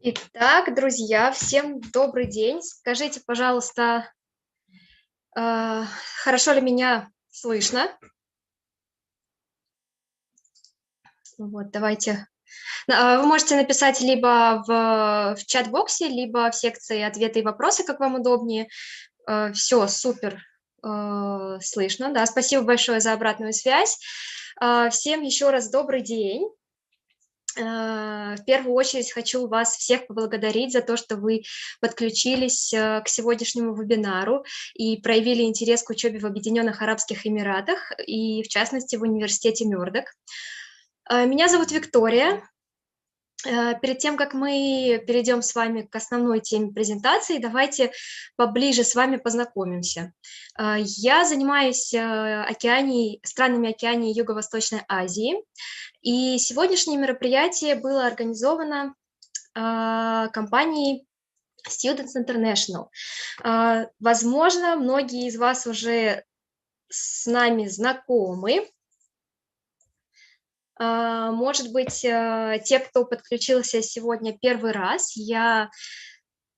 Итак, друзья, всем добрый день. Скажите, пожалуйста, хорошо ли меня слышно? Вот, давайте. Вы можете написать либо в чат-боксе, либо в секции ответы и вопросы, как вам удобнее. Все, супер, слышно. Да, спасибо большое за обратную связь. Всем еще раз добрый день. В первую очередь хочу вас всех поблагодарить за то, что вы подключились к сегодняшнему вебинару и проявили интерес к учебе в Объединенных Арабских Эмиратах и, в частности, в университете Murdoch. Меня зовут Виктория. Перед тем, как мы перейдем с вами к основной теме презентации, давайте поближе с вами познакомимся. Я занимаюсь странами Океании и Юго-Восточной Азии, и сегодняшнее мероприятие было организовано компанией Students International. Возможно, многие из вас уже с нами знакомы. Может быть, те, кто подключился сегодня первый раз,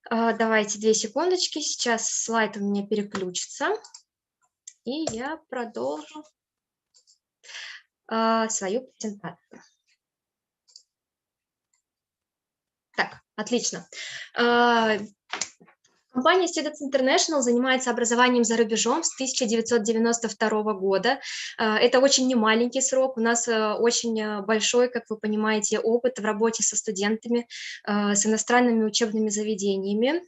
давайте 2 секундочки, сейчас слайд у меня переключится, и я продолжу свою презентацию. Так, отлично. Компания Students International занимается образованием за рубежом с 1992 года. Это очень немаленький срок. У нас очень большой, как вы понимаете, опыт в работе со студентами, с иностранными учебными заведениями.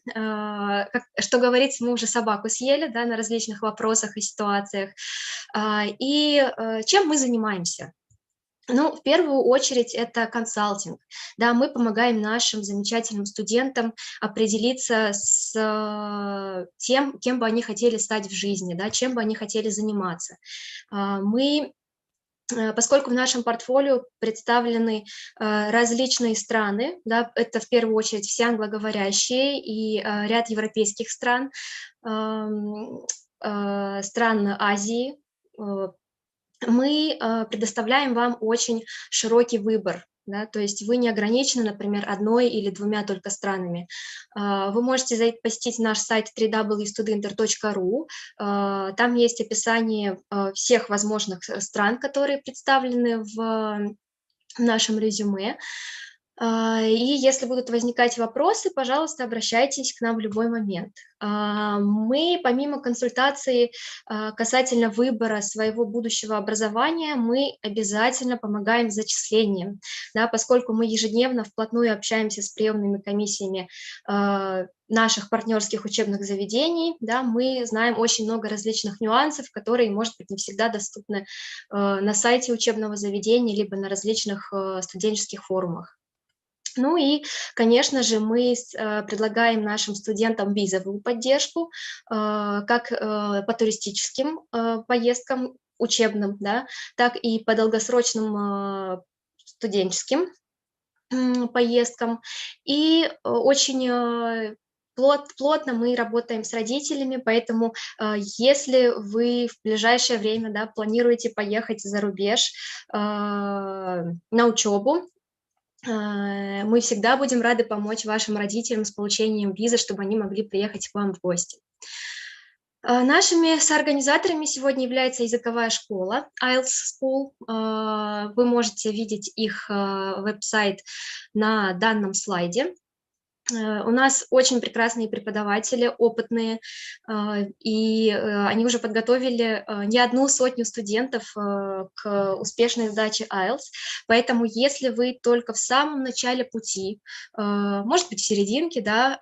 Что говорится, мы уже собаку съели, да, на различных вопросах и ситуациях. И чем мы занимаемся? Ну, в первую очередь, это консалтинг. Да, мы помогаем нашим замечательным студентам определиться с тем, кем бы они хотели стать в жизни, да, чем бы они хотели заниматься. Поскольку в нашем портфолио представлены различные страны, да, это в первую очередь все англоговорящие и ряд европейских стран, стран Азии, мы предоставляем вам очень широкий выбор, да, то есть вы не ограничены, например, 1 или 2 только странами. Вы можете посетить наш сайт www.studenты.ru, там есть описание всех возможных стран, которые представлены в нашем резюме. И если будут возникать вопросы, пожалуйста, обращайтесь к нам в любой момент. Мы, помимо консультации касательно выбора своего будущего образования, мы обязательно помогаем с зачислением, да, поскольку мы ежедневно вплотную общаемся с приемными комиссиями наших партнерских учебных заведений, да, мы знаем очень много различных нюансов, которые, может быть, не всегда доступны на сайте учебного заведения, либо на различных студенческих форумах. Ну и, конечно же, мы предлагаем нашим студентам визовую поддержку, как по туристическим поездкам учебным, да, так и по долгосрочным студенческим поездкам. И очень плотно мы работаем с родителями, поэтому если вы в ближайшее время, да, планируете поехать за рубеж на учебу, мы всегда будем рады помочь вашим родителям с получением визы, чтобы они могли приехать к вам в гости. Нашими соорганизаторами сегодня является языковая школа IELTS School. Вы можете видеть их веб-сайт на данном слайде. У нас очень прекрасные преподаватели, опытные, и они уже подготовили не 1 сотню студентов к успешной сдаче IELTS, поэтому если вы только в самом начале пути, может быть, в серединке, да,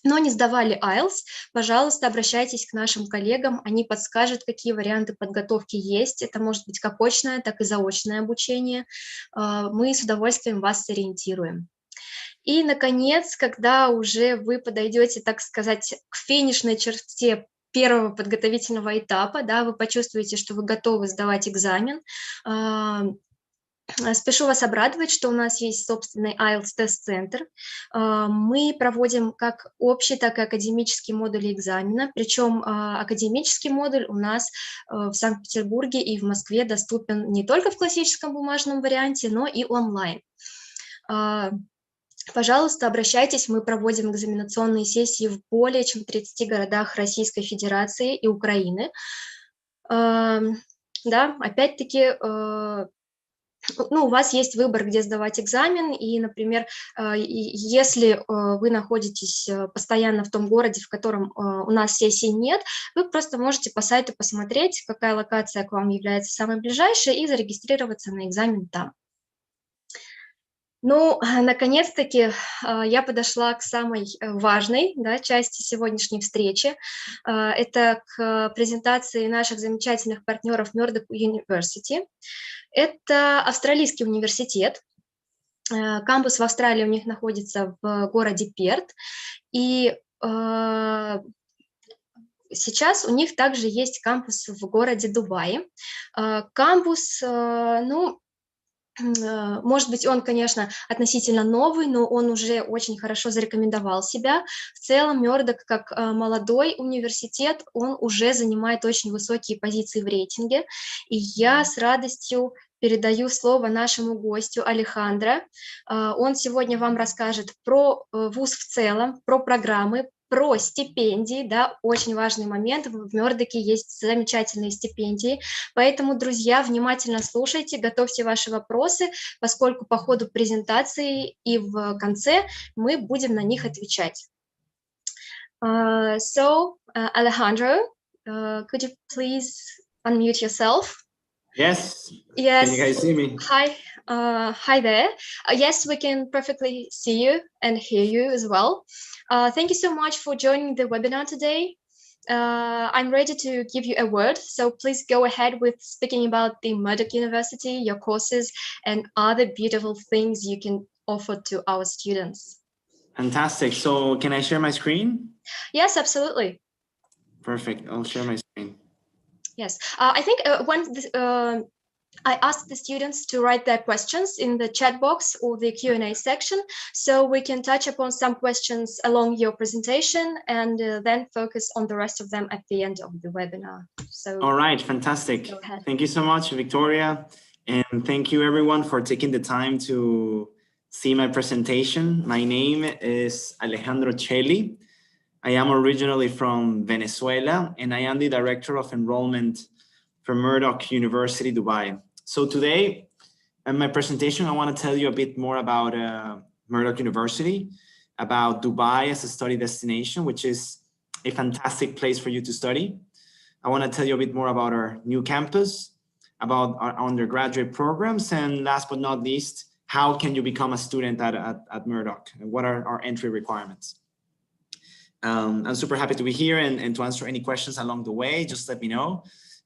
но не сдавали IELTS, пожалуйста, обращайтесь к нашим коллегам, они подскажут, какие варианты подготовки есть, это может быть как очное, так и заочное обучение, мы с удовольствием вас сориентируем. И, наконец, когда уже вы подойдете, так сказать, к финишной черте первого подготовительного этапа, да, вы почувствуете, что вы готовы сдавать экзамен, спешу вас обрадовать, что у нас есть собственный IELTS-тест-центр. Мы проводим как общий, так и академический модули экзамена, причем академический модуль у нас в Санкт-Петербурге и в Москве доступен не только в классическом бумажном варианте, но и онлайн. пожалуйста, обращайтесь, мы проводим экзаменационные сессии в более чем 30 городах Российской Федерации и Украины. Да, опять-таки, ну, у вас есть выбор, где сдавать экзамен, и, например, если вы находитесь постоянно в том городе, в котором у нас сессий нет, вы просто можете по сайту посмотреть, какая локация к вам является самой ближайшей, и зарегистрироваться на экзамен там. Ну, наконец-таки я подошла к самой важной, да, части сегодняшней встречи. Это к презентации наших замечательных партнеров Murdoch University. Это австралийский университет. Кампус в Австралии у них находится в городе Перт. И сейчас у них также есть кампус в городе Дубае. Кампус, ну, может быть, он, конечно, относительно новый, но он уже очень хорошо зарекомендовал себя. В целом, Murdoch, как молодой университет, он уже занимает очень высокие позиции в рейтинге. И я с радостью передаю слово нашему гостю Алехандро. Он сегодня вам расскажет про вуз в целом, про программы, про стипендии, да, очень важный момент, в Мёрдоке есть замечательные стипендии, поэтому, друзья, внимательно слушайте, готовьте ваши вопросы, поскольку по ходу презентации и в конце мы будем на них отвечать. Alejandro, could you please unmute yourself? Yes. Yes. Can you guys see me? Hi there. Yes, we can perfectly see you and hear you as well. Thank you so much for joining the webinar today. I'm ready to give you a word, so please go ahead with speaking about the Murdoch University, your courses, and other beautiful things you can offer to our students. Fantastic. So can I share my screen? Yes, absolutely. Perfect. I'll share my screen. Yes, I think I asked the students to write their questions in the chat box or the Q&A section, so we can touch upon some questions along your presentation and then focus on the rest of them at the end of the webinar. So, all right, fantastic. Thank you so much, Victoria. And thank you everyone for taking the time to see my presentation. My name is Alejandro Celli. I am originally from Venezuela, and I am the Director of Enrollment for Murdoch University, Dubai. So today, in my presentation, I want to tell you a bit more about Murdoch University, about Dubai as a study destination, which is a fantastic place for you to study. I want to tell you a bit more about our new campus, about our undergraduate programs, and last but not least, how can you become a student at Murdoch, and what are our entry requirements. I'm super happy to be here and to answer any questions along the way. Just let me know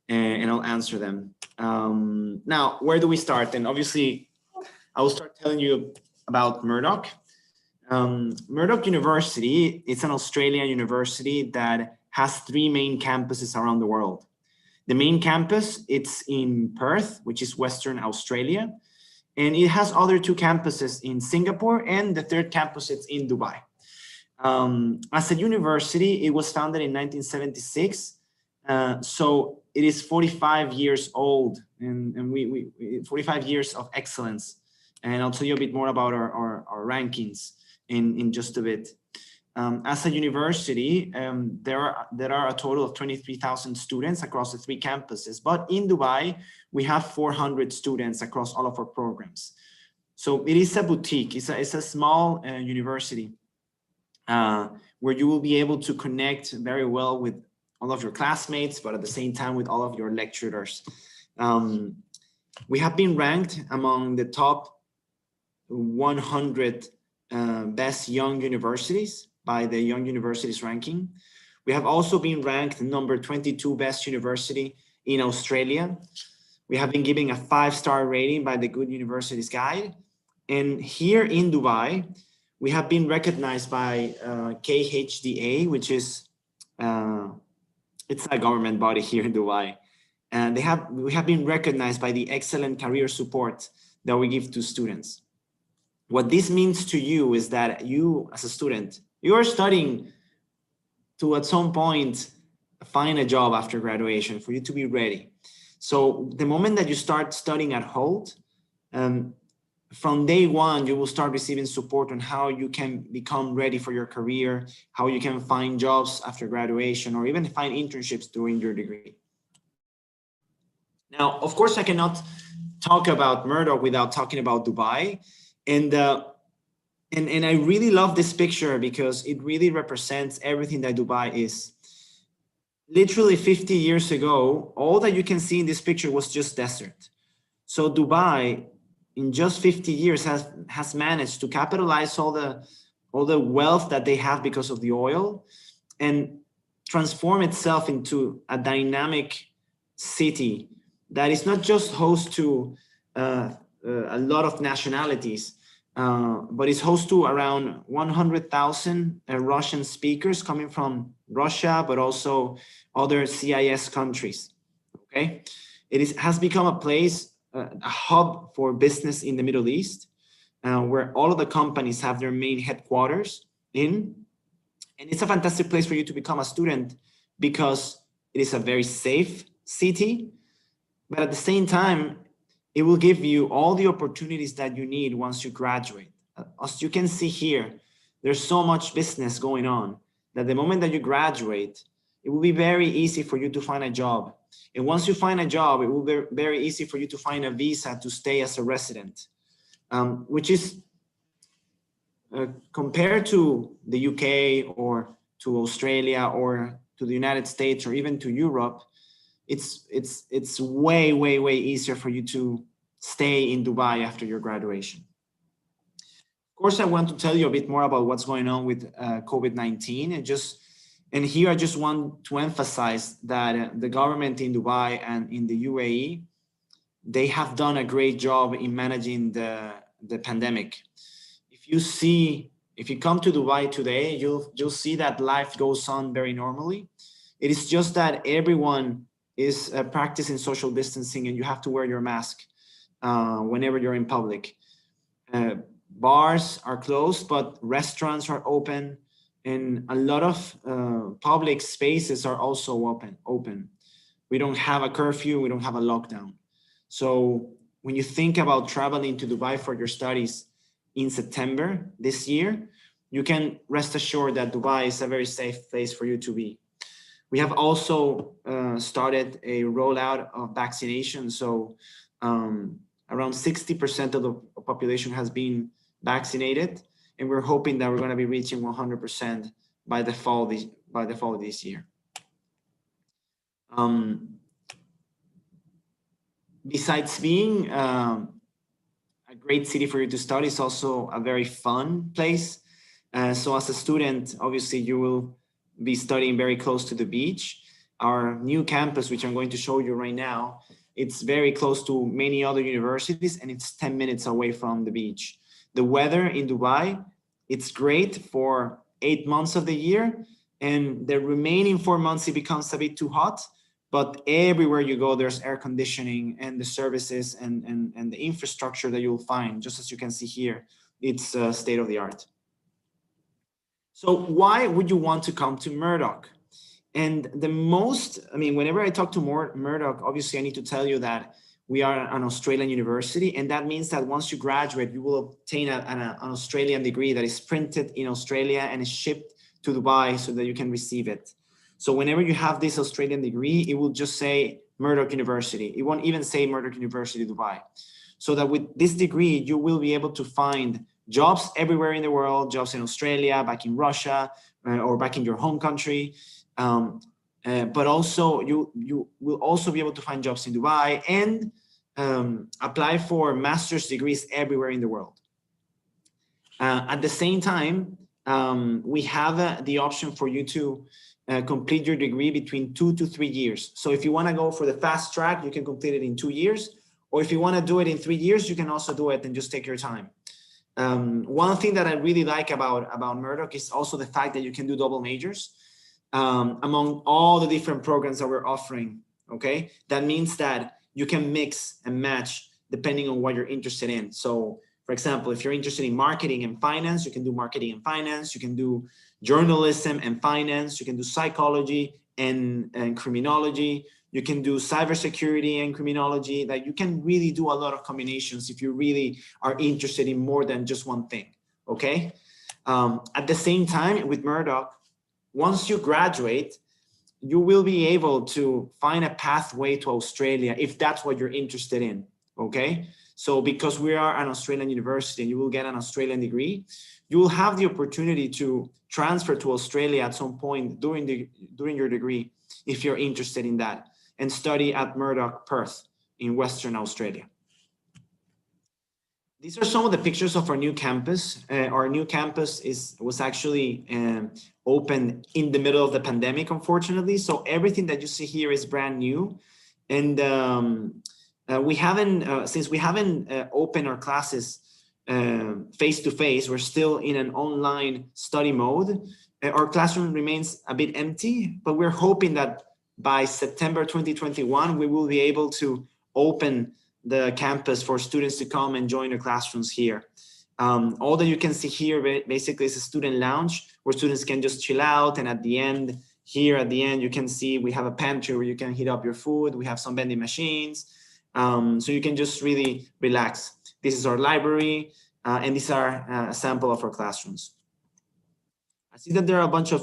and I'll answer them. Now, where do we start? And obviously, I will start telling you about Murdoch. Murdoch University, it's an Australian university that has 3 main campuses around the world. The main campus, it's in Perth, which is Western Australia. And it has other 2 campuses in Singapore, and the 3rd campus is in Dubai. As a university, it was founded in 1976. So it is 45 years old, and we 45 years of excellence. And I'll tell you a bit more about our rankings in just a bit. As a university, there are a total of 23,000 students across the 3 campuses, but in Dubai, we have 400 students across all of our programs. So it is a boutique, it's a small university where you will be able to connect very well with all of your classmates, but at the same time with all of your lecturers. We have been ranked among the top 100 best young universities by the Young Universities ranking. We have also been ranked number 22 best university in Australia. We have been giving a 5-star rating by the Good Universities Guide. And here in Dubai, we have been recognized by KHDA, which is it's a government body here in Dubai. And we have been recognized by the excellent career support that we give to students. What this means to you is that you, as a student, you are studying to at some point find a job after graduation for you to be ready. So the moment that you start studying at Holt, from day one, you will start receiving support on how you can become ready for your career, how you can find jobs after graduation, or even find internships during your degree. Now, of course, I cannot talk about Murdoch without talking about Dubai. And I really love this picture because it really represents everything that Dubai is. Literally 50 years ago, all that you can see in this picture was just desert. So Dubai, in just 50 years, has managed to capitalize all the wealth that they have because of the oil and transform itself into a dynamic city that is not just host to a lot of nationalities, but is host to around 100,000 Russian speakers coming from Russia, but also other CIS countries. Okay, has become a place, a hub for business in the Middle East, where all of the companies have their main headquarters in. And it's a fantastic place for you to become a student because it is a very safe city, but at the same time, it will give you all the opportunities that you need once you graduate. As you can see here, there's so much business going on that the moment that you graduate, it will be very easy for you to find a job. And once you find a job, it will be very easy for you to find a visa to stay as a resident, which is compared to the UK or to Australia or to the United States or even to Europe, it's way easier for you to stay in Dubai after your graduation. Of course, I want to tell you a bit more about what's going on with COVID-19, and here I just want to emphasize that the government in Dubai and in the UAE, they have done a great job in managing the pandemic. If you come to Dubai today, you'll see that life goes on very normally. It is just that everyone is practicing social distancing and you have to wear your mask whenever you're in public. Bars are closed, but restaurants are open, and a lot of public spaces are also open. We don't have a curfew, we don't have a lockdown. So when you think about traveling to Dubai for your studies in September this year, you can rest assured that Dubai is a very safe place for you to be. We have also started a rollout of vaccination. So around 60% of the population has been vaccinated, and we're hoping that we're going to be reaching 100% by the fall of this year. Besides being a great city for you to study, it's also a very fun place. So as a student, obviously you will be studying very close to the beach. Our new campus, which I'm going to show you right now, it's very close to many other universities and it's 10 minutes away from the beach. The weather in Dubai, it's great for 8 months of the year, and the remaining 4 months it becomes a bit too hot, but everywhere you go, there's air conditioning and the services and the infrastructure that you'll find, just as you can see here, it's state of the art. So why would you want to come to Murdoch? And whenever I talk to Murdoch, obviously I need to tell you that we are an Australian university, and that means that once you graduate, you will obtain an Australian degree that is printed in Australia and is shipped to Dubai so that you can receive it. So whenever you have this Australian degree, it will just say Murdoch University. It won't even say Murdoch University Dubai. So that with this degree, you will be able to find jobs everywhere in the world, jobs in Australia, back in Russia, or back in your home country. But also you will also be able to find jobs in Dubai and apply for master's degrees everywhere in the world. At the same time, we have the option for you to complete your degree between 2 to 3 years. So if you want to go for the fast track, you can complete it in 2 years. Or if you want to do it in 3 years, you can also do it and just take your time. One thing that I really like about Murdoch is also the fact that you can do double majors among all the different programs that we're offering. Okay, that means that you can mix and match depending on what you're interested in. So for example, if you're interested in marketing and finance, you can do marketing and finance. You can do journalism and finance. You can do psychology and criminology. You can do cybersecurity and criminology. Like you can really do a lot of combinations if you really are interested in more than just one thing, okay? At the same time, with Murdoch, once you graduate, you will be able to find a pathway to Australia if that's what you're interested in, okay? So because we are an Australian university and you will get an Australian degree, you will have the opportunity to transfer to Australia at some point during your degree if you're interested in that, and study at Murdoch Perth in Western Australia. These are some of the pictures of our new campus. Our new campus was actually opened in the middle of the pandemic, unfortunately. So everything that you see here is brand new. And since we haven't opened our classes face-to-face, we're still in an online study mode. Our classroom remains a bit empty, but we're hoping that by September 2021, we will be able to open the campus for students to come and join the classrooms here. All that you can see here basically is a student lounge where students can just chill out. And at the end, you can see we have a pantry where you can heat up your food. We have some vending machines. So you can just really relax. This is our library, and these are a sample of our classrooms. I see that there are a bunch of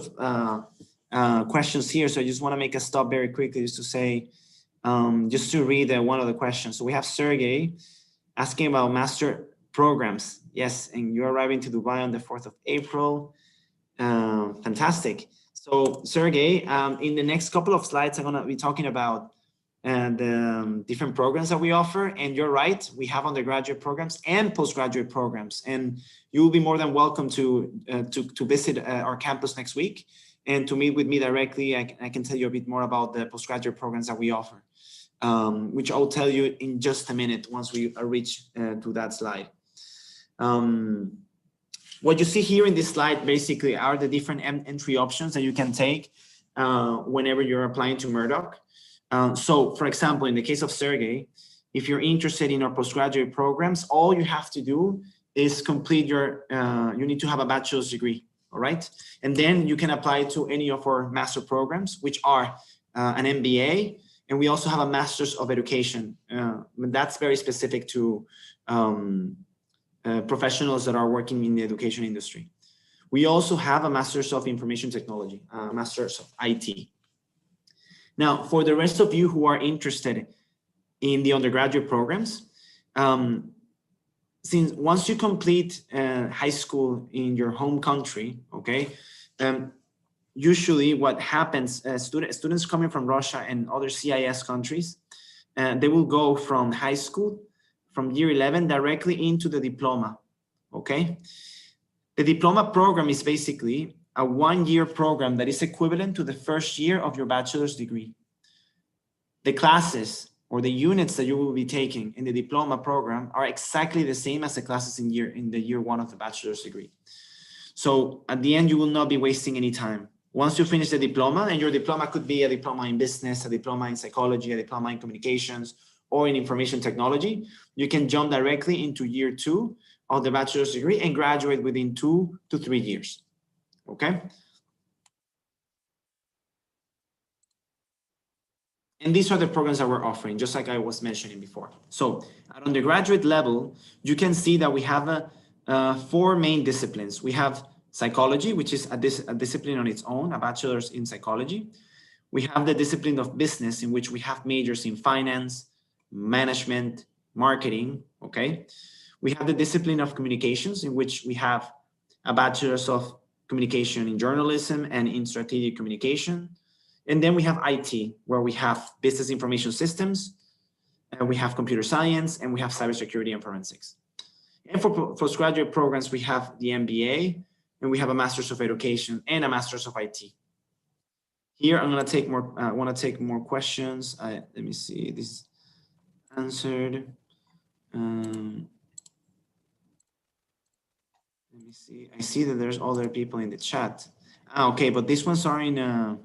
questions here, so I just want to make a stop very quickly just to say, just to read one of the questions. So we have Sergey asking about master programs. Yes, and you're arriving to Dubai on the 4th of April. Fantastic. So Sergey, in the next couple of slides, I'm going to be talking about the different programs that we offer. And you're right, we have undergraduate programs and postgraduate programs. And you will be more than welcome to visit our campus next week and to meet with me directly. I can tell you a bit more about the postgraduate programs that we offer, which I'll tell you in just a minute once we reach to that slide. What you see here in this slide basically are the different entry options that you can take whenever you're applying to Murdoch. So for example, in the case of Sergey, if you're interested in our postgraduate programs, all you have to do is complete you need to have a bachelor's degree, all right? And then you can apply to any of our master programs, which are an MBA, and we also have a Master's of Education. That's very specific to professionals that are working in the education industry. We also have a Master's of Information Technology, Master's of IT. Now, for the rest of you who are interested in the undergraduate programs, since once you complete high school in your home country, okay, usually what happens, students coming from Russia and other CIS countries, they will go from high school, from year 11 directly into the diploma, okay? The diploma program is basically a one-year program that is equivalent to the first year of your bachelor's degree. The classes or the units that you will be taking in the diploma program are exactly the same as the classes in the year one of the bachelor's degree. So at the end, you will not be wasting any time. Once you finish the diploma, and your diploma could be a diploma in business, a diploma in psychology, a diploma in communications, or in information technology, you can jump directly into year 2 of the bachelor's degree and graduate within 2 to 3 years, okay? And these are the programs that we're offering, just like I was mentioning before. So at undergraduate level, you can see that we have 4 main disciplines. We have psychology, which is a discipline on its own, a bachelor's in psychology. We have the discipline of business, in which we have majors in finance, management, marketing, okay? We have the discipline of communications, in which we have a bachelor's of communication in journalism and in strategic communication. And then we have IT, where we have business information systems, and we have computer science, and we have cybersecurity and forensics. And for postgraduate programs, we have the MBA, and we have a Master's of Education and a Master's of IT. Here, I'm going to take more. I want to take more questions. Let me see. This is answered. Let me see. I see that there's other people in the chat. Okay, but these ones are in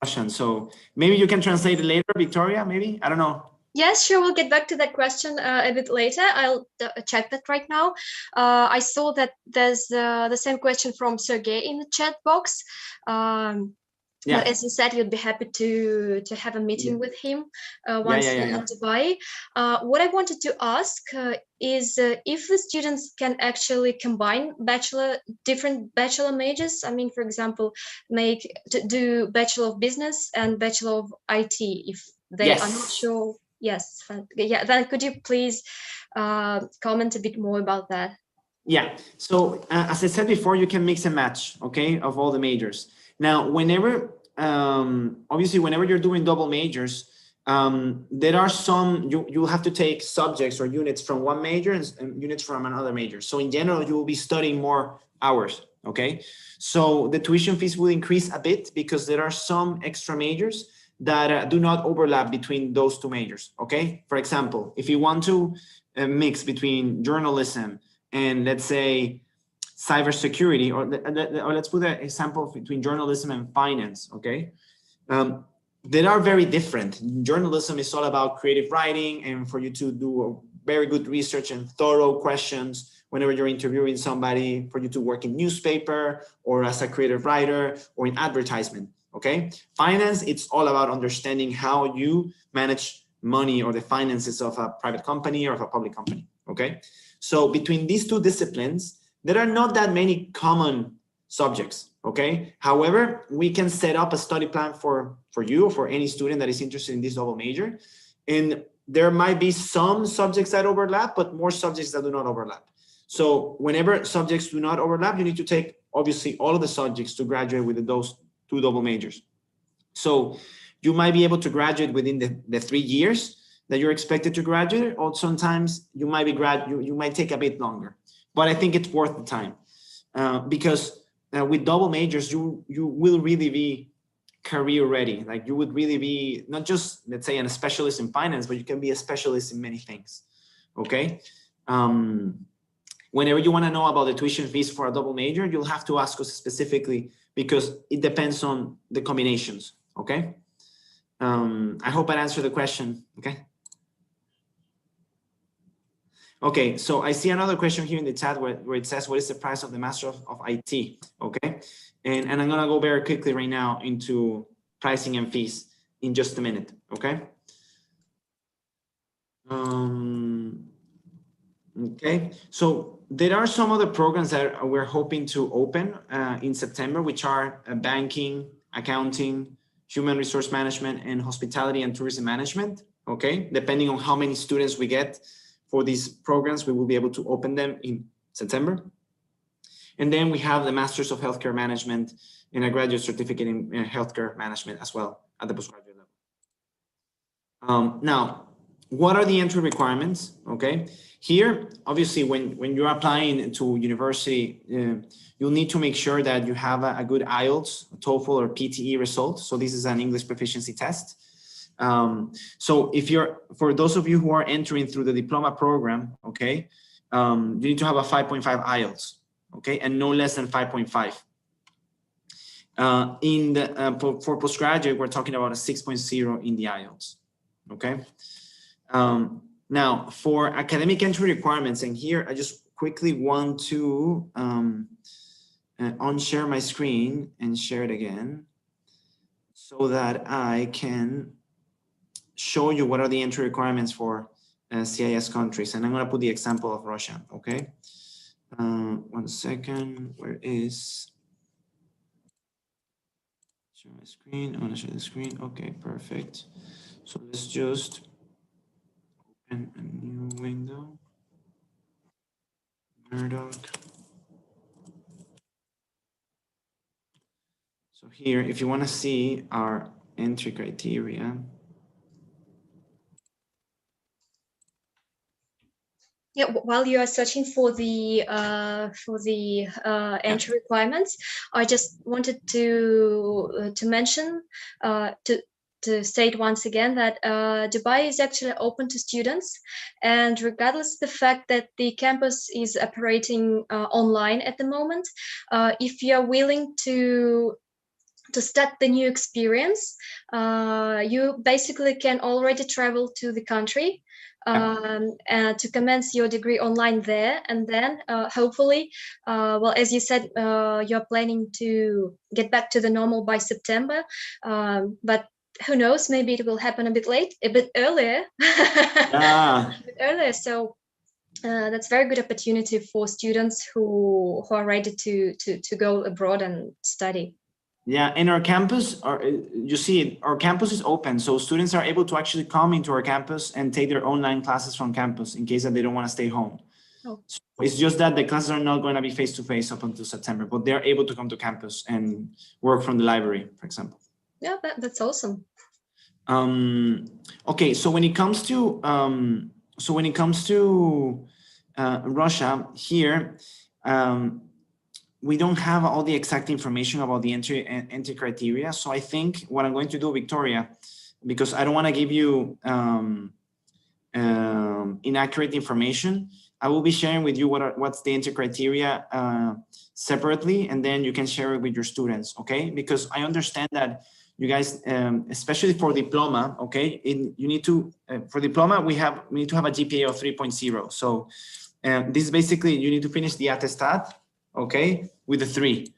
Russian. So maybe you can translate it later, Victoria. Maybe, I don't know. Yes, sure. We'll get back to that question a bit later. I'll check that right now. I saw that there's the same question from Sergey in the chat box. Yeah. But as you said, you'd be happy to have a meeting with him once in Dubai. What I wanted to ask is if the students can actually combine different bachelor majors. I mean, for example, do Bachelor of Business and Bachelor of IT if they are not sure. Yes. Yeah. Then could you please comment a bit more about that? Yeah. So as I said before, you can mix and match, okay, of all the majors. Now, whenever, obviously, whenever you're doing double majors, there are some, you have to take subjects or units from one major and units from another major. So in general, you will be studying more hours, okay? So the tuition fees will increase a bit because there are some extra majors that do not overlap between those two majors, okay? For example, if you want to mix between journalism and let's say cybersecurity, or let's put an example between journalism and finance, okay? They are very different. Journalism is all about creative writing and for you to do a very good research and thorough questions whenever you're interviewing somebody, for you to work in newspaper or as a creative writer or in advertisement, okay? Finance, it's all about understanding how you manage money or the finances of a private company or of a public company, okay? So between these two disciplines, there are not that many common subjects, okay? However, we can set up a study plan for you or for any student that is interested in this double major. And there might be some subjects that overlap, but more subjects that do not overlap. So whenever subjects do not overlap, you need to take, obviously, all of the subjects to graduate with those two double majors. So you might be able to graduate within the 3 years that you're expected to graduate, or sometimes you might be you might take a bit longer. But I think it's worth the time because with double majors, you will really be career ready. Like you would really be not just, let's say, a specialist in finance, but you can be a specialist in many things, okay? Whenever you want to know about the tuition fees for a double major, you'll have to ask us specifically because it depends on the combinations, okay? I hope I answered the question, okay? Okay, so I see another question here in the chat where it says, what is the price of the Master of IT? Okay, and I'm gonna go very quickly right now into pricing and fees in just a minute, okay? Okay, so there are some other programs that we're hoping to open in September, which are banking, accounting, human resource management, and hospitality and tourism management, okay? Depending on how many students we get for these programs, we will be able to open them in September. And then we have the Masters of Healthcare Management and a graduate certificate in healthcare management as well at the postgraduate level. Now, what are the entry requirements? Okay, here, obviously, when you're applying to university, you'll need to make sure that you have a good IELTS, TOEFL, or PTE result. So this is an English proficiency test. So if for those of you who are entering through the Diploma program, okay, you need to have a 5.5 IELTS, okay, and no less than 5.5. For postgraduate, we're talking about a 6.0 in the IELTS, okay. Now for academic entry requirements, and here I just quickly want to unshare my screen and share it again so that I can show you what are the entry requirements for CIS countries. And I'm going to put the example of Russia, okay? 1 second, where is, show my screen, I want to share the screen, okay, perfect. So let's just open a new window, Murdoch. So here, if you want to see our entry criteria, yeah, while you are searching for the entry requirements, I just wanted to mention to state once again that Dubai is actually open to students, and regardless of the fact that the campus is operating online at the moment, if you are willing to to start the new experience, you basically can already travel to the country to commence your degree online there, and then hopefully, well, as you said, you're planning to get back to the normal by September, but who knows, maybe it will happen a bit earlier. A bit earlier. So that's a very good opportunity for students who are ready to go abroad and study. Yeah, and our campus, you see, our campus is open, so students are able to actually come into our campus and take their online classes from campus in case that they don't want to stay home. Oh. So it's just that the classes are not going to be face-to-face up until September, but they're able to come to campus and work from the library, for example. Yeah, that's awesome. Okay, so when it comes to Russia here, we don't have all the exact information about the entry criteria. So I think what I'm going to do, Victoria, because I don't want to give you inaccurate information, I will be sharing with you what's the entry criteria separately, and then you can share it with your students, okay? Because I understand that you guys, especially for diploma, okay, you need to, for diploma, we need to have a GPA of 3.0. So this is basically, you need to finish the attestat, okay, with a 3,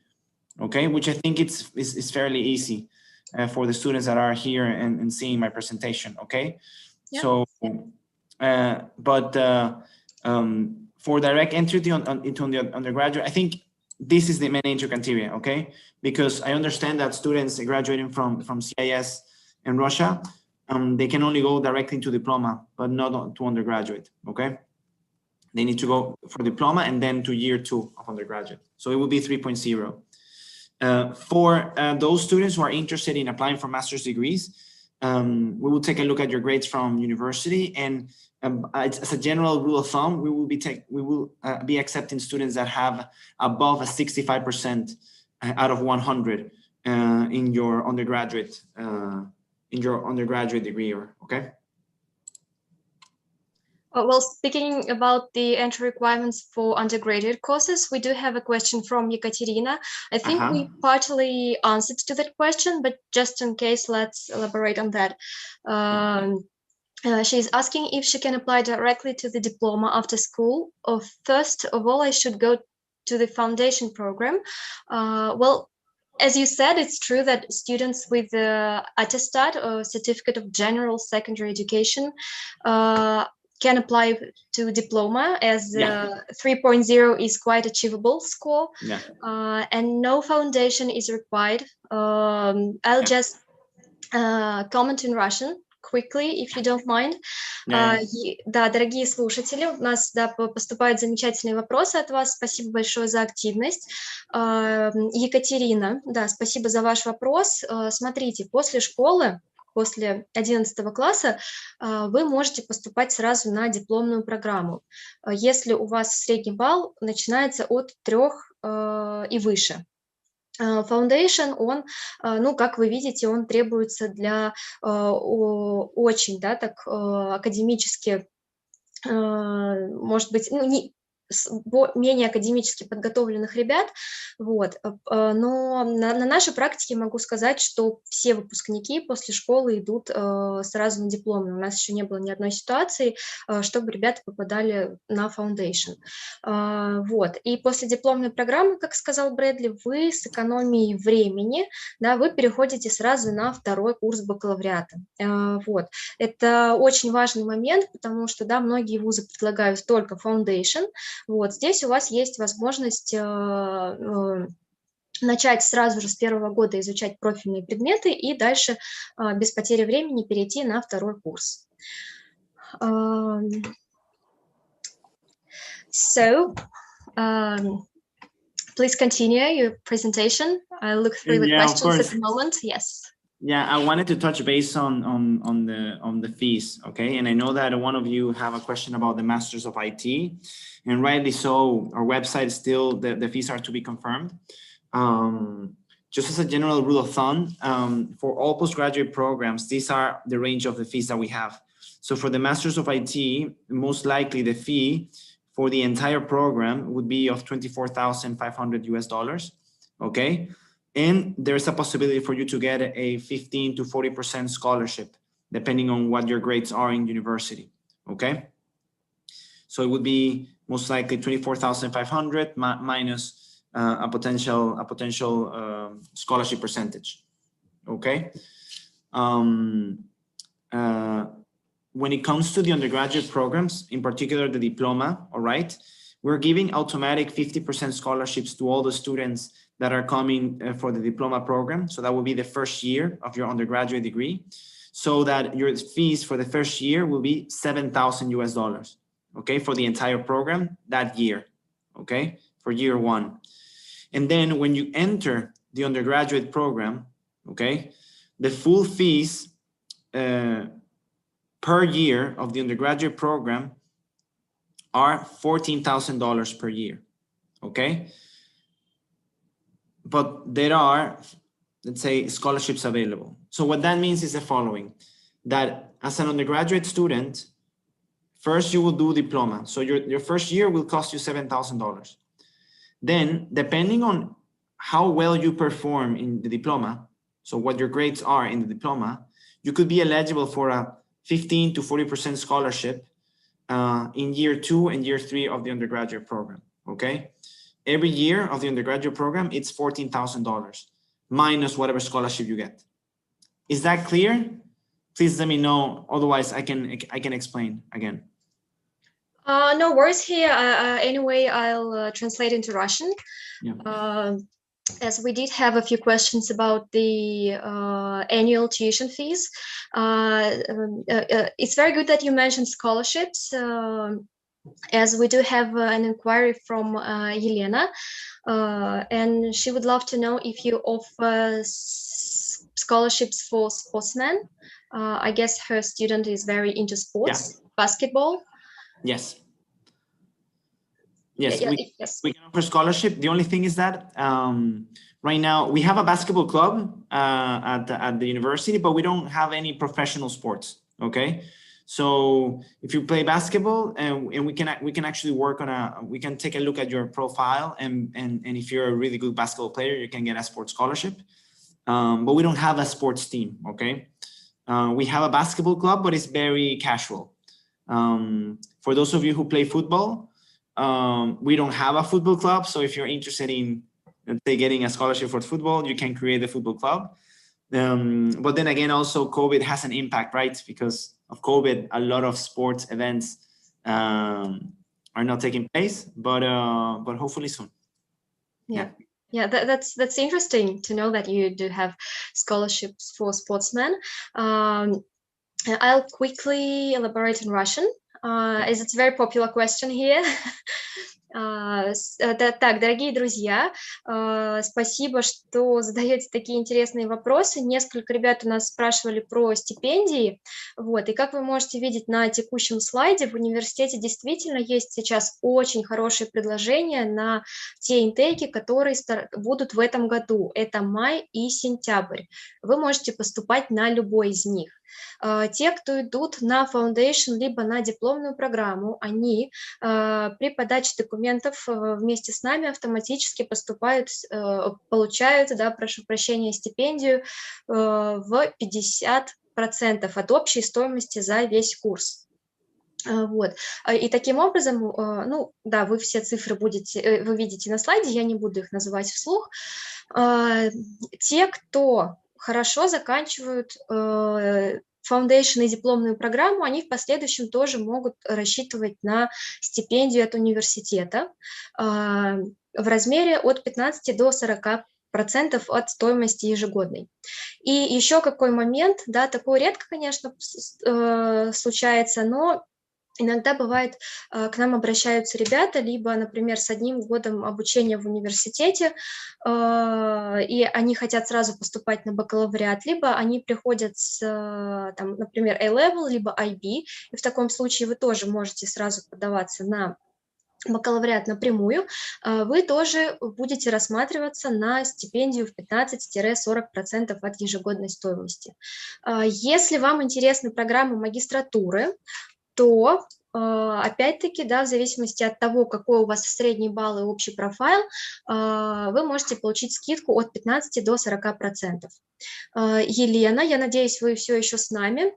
okay, which I think it's fairly easy for the students that are here and seeing my presentation, okay? Yeah. So, for direct entry into the undergraduate, I think this is the main entry criteria, okay? Because I understand that students graduating from CIS in Russia, they can only go directly into diploma, but not to undergraduate, okay? They need to go for diploma and then to year 2 of undergraduate. So it will be 3.0. For those students who are interested in applying for master's degrees, we will take a look at your grades from university, and as a general rule of thumb, we will be accepting students that have above a 65% out of 100 in your undergraduate degree, okay? Well, speaking about the entry requirements for undergraduate courses, we do have a question from Ekaterina. I think we partly answered to that question, but just in case, let's elaborate on that. She's asking if she can apply directly to the diploma after school, or first of all, I should go to the foundation program. Well, as you said, it's true that students with the attestat or certificate of general secondary education can apply to diploma, as 3.0 is quite achievable score, and no foundation is required. I'll just comment in Russian quickly, if you don't mind. Да, дорогие слушатели, у нас поступают замечательные вопросы от вас. Спасибо большое за активность. Екатерина, да, спасибо за ваш вопрос. Смотрите, после школы, после 11 класса вы можете поступать сразу на дипломную программу, если у вас средний балл начинается от 3 и выше. Foundation, он, ну, как вы видите, он требуется для очень, да, так академически, может быть, ну, менее академически подготовленных ребят, вот, но на нашей практике могу сказать, что все выпускники после школы идут сразу на диплом. У нас еще не было ни одной ситуации, чтобы ребята попадали на foundation. Вот, и после дипломной программы, как сказал Брэдли, вы с экономией времени, да, вы переходите сразу на 2-й курс бакалавриата. Вот, это очень важный момент, потому что, да, многие вузы предлагают только foundation. Вот, здесь у вас есть возможность начать сразу же с 1-го года изучать профильные предметы и дальше без потери времени перейти на 2-й курс. So, please continue your presentation. I'll look through the questions at the moment. Yes. Yeah, I wanted to touch base on the fees, okay? And I know that one of you have a question about the Masters of IT, and rightly so. Our website still, the fees are to be confirmed. Just as a general rule of thumb, for all postgraduate programs, these are the range of the fees that we have. So for the Masters of IT, most likely the fee for the entire program would be of $24,500 US, okay? And there's a possibility for you to get a 15 to 40% scholarship, depending on what your grades are in university, okay? So it would be most likely 24,500 minus a potential scholarship percentage, okay? When it comes to the undergraduate programs, in particular the diploma, all right, we're giving automatic 50% scholarships to all the students that are coming for the diploma program. So that will be the first year of your undergraduate degree, so that your fees for the first year will be $7,000 US, okay, for the entire program that year, okay, for year one. And then when you enter the undergraduate program, okay, the full fees per year of the undergraduate program are $14,000 per year, okay? But there are, let's say, scholarships available. So what that means is the following, that as an undergraduate student, first you will do diploma. So your first year will cost you $7,000. Then, depending on how well you perform in the diploma, so what your grades are in the diploma, you could be eligible for a 15 to 40% scholarship in year 2 and year 3 of the undergraduate program, okay? Every year of the undergraduate program, it's $14,000 minus whatever scholarship you get. Is that clear? Please let me know. Otherwise, I can explain again. No worries here. Anyway, I'll translate into Russian. Yeah. As we did have a few questions about the annual tuition fees. It's very good that you mentioned scholarships, as we do have an inquiry from Yelena, and she would love to know if you offer scholarships for sportsmen. I guess her student is very into sports, basketball. Yes. Yes, we can offer scholarship. The only thing is that right now we have a basketball club at the university, but we don't have any professional sports. Okay, so if you play basketball, and we can actually work on we can take a look at your profile, and if you're a really good basketball player, you can get a sports scholarship. But we don't have a sports team. Okay, we have a basketball club, but it's very casual. For those of you who play football, we don't have a football club. So if you're interested in, let's say, getting a scholarship for football, you can create a football club. But then again, also COVID has an impact, right? Because of COVID, a lot of sports events are not taking place, but hopefully soon. Yeah, that's interesting to know that you do have scholarships for sportsmen. I'll quickly elaborate in Russian, as it's a very popular question here. Так, дорогие друзья, спасибо, что задаете такие интересные вопросы. Несколько ребят у нас спрашивали про стипендии. Вот, и как вы можете видеть на текущем слайде, в университете действительно есть сейчас очень хорошие предложения на те интейки, которые будут в этом году. Это май и сентябрь. Вы можете поступать на любой из них. Те, кто идут на foundation либо на дипломную программу, они при подаче документов вместе с нами автоматически поступают, получают, прошу прощения, стипендию в 50% от общей стоимости за весь курс. Вот. И таким образом, ну да, вы все цифры вы видите на слайде, я не буду их называть вслух. Те, кто хорошо заканчивают foundation и дипломную программу, они в последующем тоже могут рассчитывать на стипендию от университета в размере от 15 до 40% от стоимости ежегодной. И еще какой момент, да, такое редко, конечно, случается, но иногда бывает, к нам обращаются ребята, либо, например, с 1 годом обучения в университете, и они хотят сразу поступать на бакалавриат, либо они приходят с, там, например, A-level, либо IB, и в таком случае вы тоже можете сразу подаваться на бакалавриат напрямую, вы тоже будете рассматриваться на стипендию в 15-40% от ежегодной стоимости. Если вам интересны программы магистратуры, то опять-таки, да, в зависимости от того, какой у вас средний балл и общий профайл, вы можете получить скидку от 15 до 40%. Елена, я надеюсь, вы все еще с нами.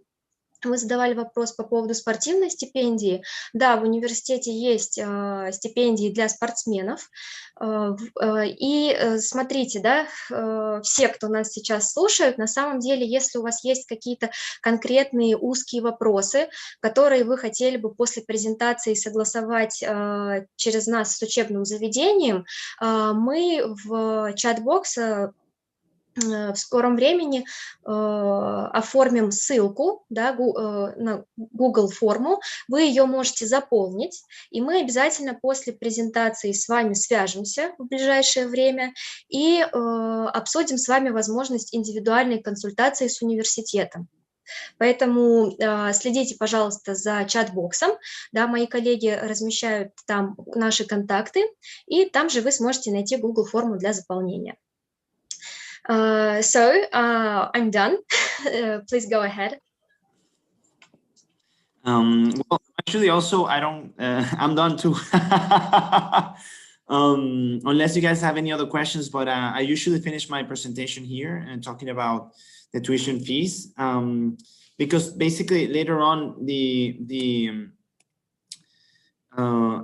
Вы задавали вопрос по поводу спортивной стипендии. Да, в университете есть стипендии для спортсменов. И смотрите, да, все, кто нас сейчас слушают, на самом деле, если у вас есть какие-то конкретные узкие вопросы, которые вы хотели бы после презентации согласовать через нас с учебным заведением, мы в чат-бокс в скором времени оформим ссылку, да, на Google форму, вы ее можете заполнить, и мы обязательно после презентации с вами свяжемся в ближайшее время и обсудим с вами возможность индивидуальной консультации с университетом. Поэтому следите, пожалуйста, за чат-боксом, да, мои коллеги размещают там наши контакты, и там же вы сможете найти Google форму для заполнения. I'm done. Please go ahead. Well, actually, also, I'm done too. Unless you guys have any other questions, but I usually finish my presentation here and talking about the tuition fees, because basically later on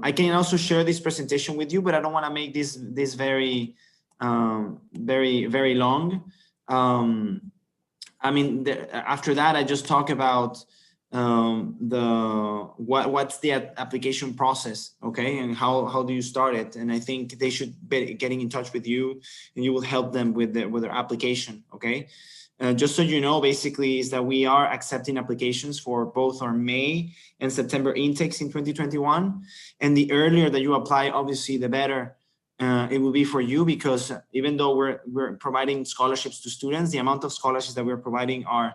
I can also share this presentation with you, but I don't want to make this very long. I mean, after that, I just talk about what's the application process, okay, and how do you start it. And I think they should be getting in touch with you, and you will help them with their application, okay. Just so you know, basically, is that we are accepting applications for both our May and September intakes in 2021, and the earlier that you apply, obviously, the better it will be for you, because even though we're providing scholarships to students, the amount of scholarships that we're providing are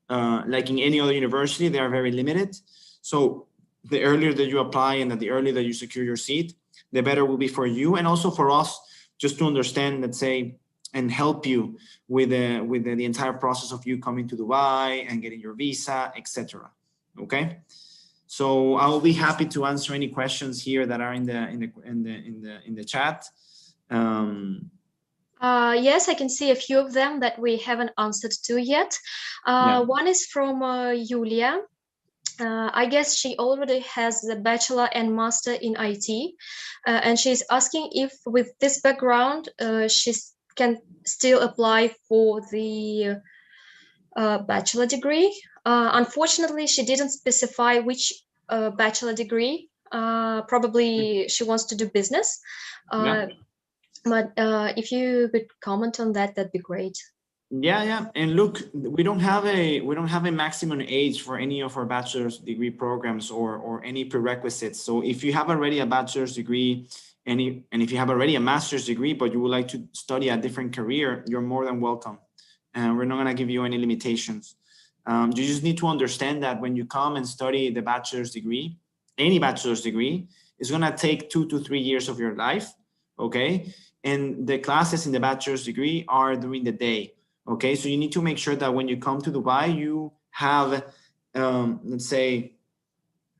like in any other university, they are very limited. So the earlier that you apply and the earlier that you secure your seat, the better will be for you, and also for us, just to understand, let's say, and help you with the entire process of you coming to Dubai and getting your visa, etc. Okay. So I will be happy to answer any questions here that are in the chat. Yes, I can see a few of them that we haven't answered to yet. One is from Julia. I guess she already has the bachelor and master in IT, and she's asking if with this background she can still apply for the bachelor degree. Unfortunately, she didn't specify which bachelor degree. Probably she wants to do business. But if you could comment on that, that'd be great. Yeah. And look, we don't have a maximum age for any of our bachelor's degree programs or any prerequisites. So if you have already a bachelor's degree, and if you have already a master's degree, but you would like to study a different career, you're more than welcome. And we're not going to give you any limitations. You just need to understand that when you come and study the bachelor's degree, any bachelor's degree, is going to take 2 to 3 years of your life, okay? And the classes in the bachelor's degree are during the day, okay? So you need to make sure that when you come to Dubai, you have, let's say,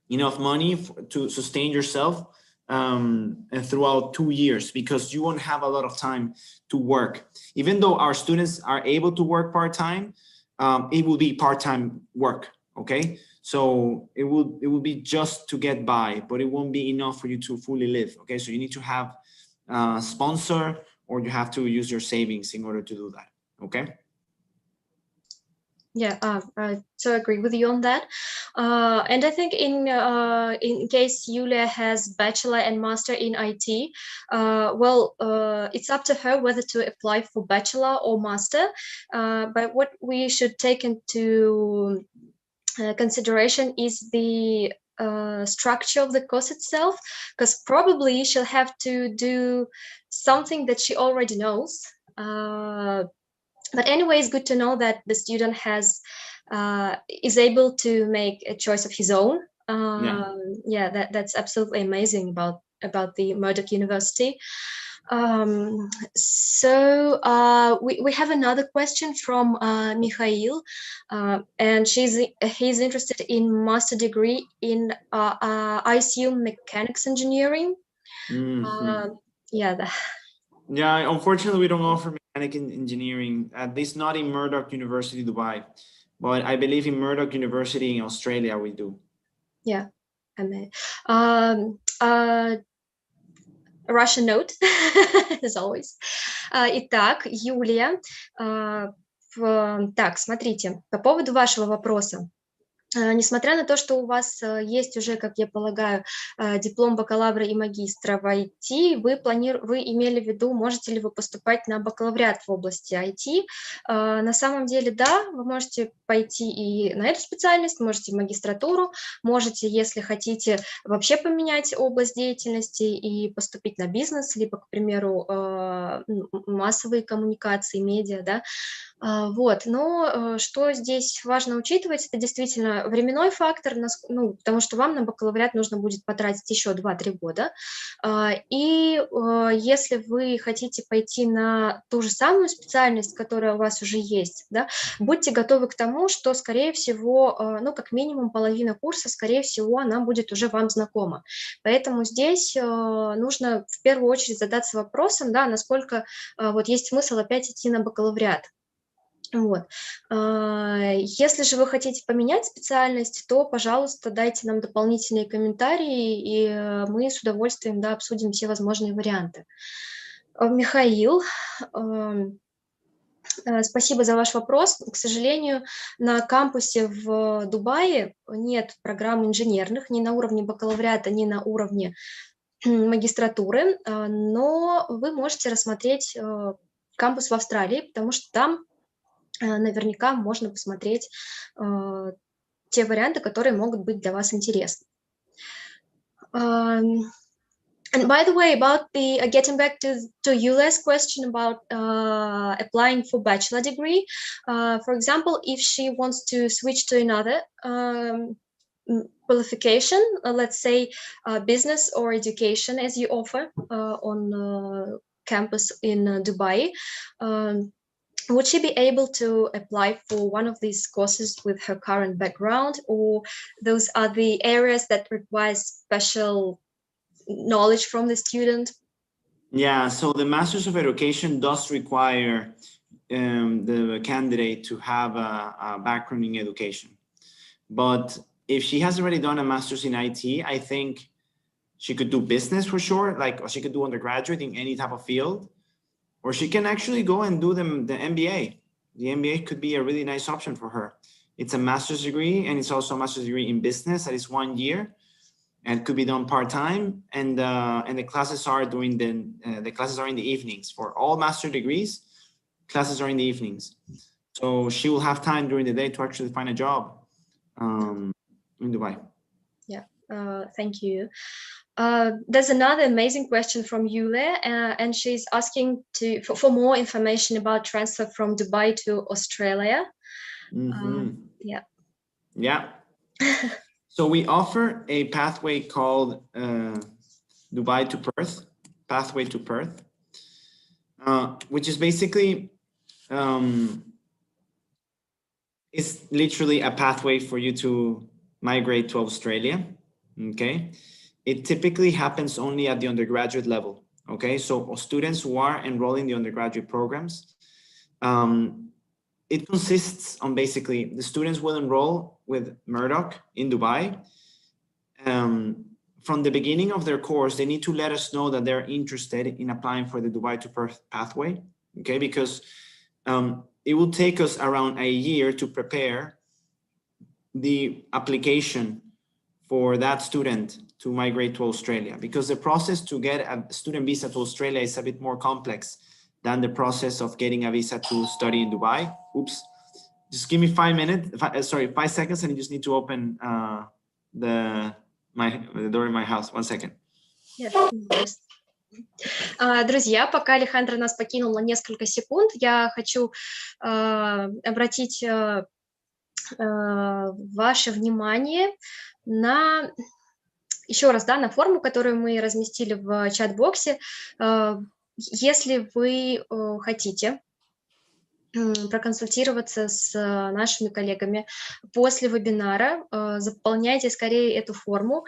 enough money to sustain yourself throughout 2 years, because you won't have a lot of time to work. Even though our students are able to work part-time, it will be part-time work, okay? So it will be just to get by, but it won't be enough for you to fully live, okay? So you need to have a sponsor, or you have to use your savings in order to do that, okay? Yeah, I so agree with you on that. And I think in case Julia has bachelor and master in IT, well, it's up to her whether to apply for bachelor or master. But what we should take into consideration is the structure of the course itself, because probably she'll have to do something that she already knows. But anyway, it's good to know that the student is able to make a choice of his own. Yeah, that's absolutely amazing about the Murdoch University. We have another question from Mikhail, and he's interested in master degree in I assume mechanics engineering. Yeah, unfortunately, we don't offer mechanic engineering, at least not in Murdoch University, Dubai. But I believe in Murdoch University in Australia, we do. Yeah, I mean, Russian note, as always. Итак, Юлия, так, смотрите, по поводу вашего вопроса. Несмотря на то, что у вас есть уже, как я полагаю, диплом бакалавра и магистра в IT, вы имели в виду, можете ли вы поступать на бакалавриат в области IT. На самом деле, да, вы можете пойти и на эту специальность, можете в магистратуру, можете, если хотите, вообще поменять область деятельности и поступить на бизнес, либо, к примеру, массовые коммуникации, медиа, да. Вот, но что здесь важно учитывать, это действительно временной фактор, потому что вам на бакалавриат нужно будет потратить еще 2-3 года, и если вы хотите пойти на ту же самую специальность, которая у вас уже есть, да, будьте готовы к тому, что, скорее всего, ну, как минимум половина курса, скорее всего, она будет уже вам знакома. Поэтому здесь нужно в первую очередь задаться вопросом, да, насколько вот есть смысл опять идти на бакалавриат. Вот. Если же вы хотите поменять специальность, то, пожалуйста, дайте нам дополнительные комментарии, и мы с удовольствием, да, обсудим все возможные варианты. Михаил, спасибо за ваш вопрос. К сожалению, на кампусе в Дубае нет программ инженерных ни на уровне бакалавриата, ни на уровне магистратуры, но вы можете рассмотреть кампус в Австралии, потому что там наверняка можно посмотреть те варианты, которые могут быть для вас интересны. And by the way, about getting back to Yulia's question about applying for bachelor degree, for example, if she wants to switch to another qualification, let's say business or education, as you offer on campus in Dubai, would she be able to apply for one of these courses with her current background, or those are the areas that require special knowledge from the student? Yeah, so the Masters of Education does require the candidate to have a background in education. But if she has already done a Master's in IT, I think she could do business for sure, or she could do undergraduate in any type of field. Or she can actually go and do the MBA. The MBA could be a really nice option for her. It's a master's degree, and it's also a master's degree in business that is 1 year, and it could be done part-time. And the classes are during the classes are in the evenings for all master degrees. Classes are in the evenings, so she will have time during the day to actually find a job in Dubai. Yeah, thank you. There's another amazing question from Yule, and she's asking for more information about transfer from Dubai to Australia. Yeah. So we offer a pathway called Dubai to Perth, pathway to Perth, which is basically it's literally a pathway for you to migrate to Australia. Okay. It typically happens only at the undergraduate level, okay? So students who are enrolling the undergraduate programs, it consists on basically the students will enroll with Murdoch in Dubai. From the beginning of their course, they need to let us know that they're interested in applying for the Dubai to Perth pathway, okay? Because it will take us around a year to prepare the application for that student to migrate to Australia, because the process to get a student visa to Australia is a bit more complex than the process of getting a visa to study in Dubai. Oops, just give me 5 seconds, and you just need to open the door in my house. 1 second. Yes. Друзья, пока Алехандро нас покинул на несколько секунд, я хочу обратить ваше внимание на, еще раз, да, на форму, которую мы разместили в чат-боксе. Если вы хотите проконсультироваться с нашими коллегами после вебинара, заполняйте скорее эту форму.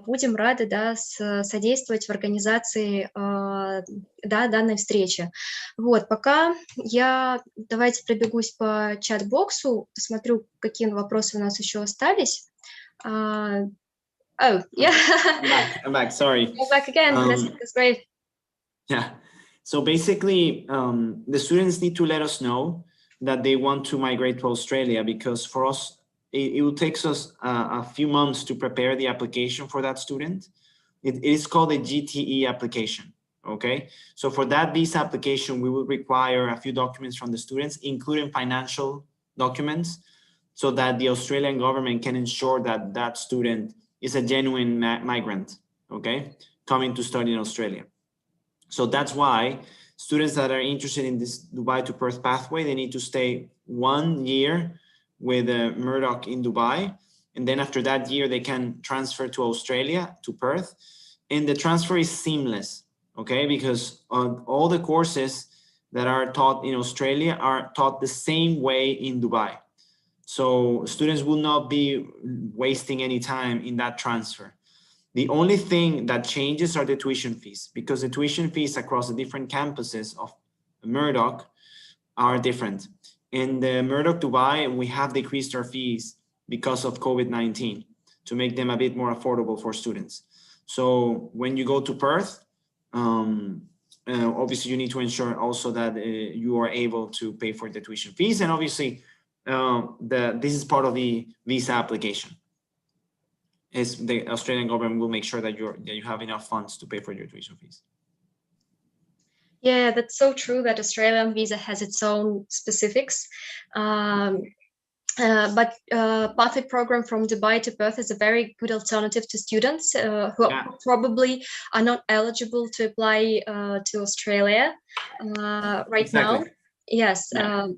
Будем рады, да, содействовать в организации, да, данной встречи. Вот, пока давайте пробегусь по чат-боксу, посмотрю, какие вопросы у нас еще остались. Oh, yeah. I'm back, sorry. You're back again, that's great. Yeah. So basically, the students need to let us know that they want to migrate to Australia, because for us, it will take us a few months to prepare the application for that student. It is called a GTE application, okay? So for that visa application, we will require a few documents from the students, including financial documents, so that the Australian government can ensure that that student is a genuine migrant, okay? Coming to study in Australia. So that's why students that are interested in this Dubai to Perth pathway, they need to stay 1 year with Murdoch in Dubai. And then after that year, they can transfer to Australia, to Perth. And the transfer is seamless, okay? Because all the courses that are taught in Australia are taught the same way in Dubai. So students will not be wasting any time in that transfer. The only thing that changes are the tuition fees, because the tuition fees across the different campuses of Murdoch are different. In the Murdoch Dubai, we have decreased our fees because of COVID-19 to make them a bit more affordable for students. So when you go to Perth, obviously you need to ensure also that you are able to pay for the tuition fees. And obviously this is part of the visa application. Is the Australian government will make sure that you have enough funds to pay for your tuition fees. Yeah, that's so true that Australian visa has its own specifics. But pathway program from Dubai to Perth is a very good alternative to students who probably are not eligible to apply to Australia right now. Yes. Yeah.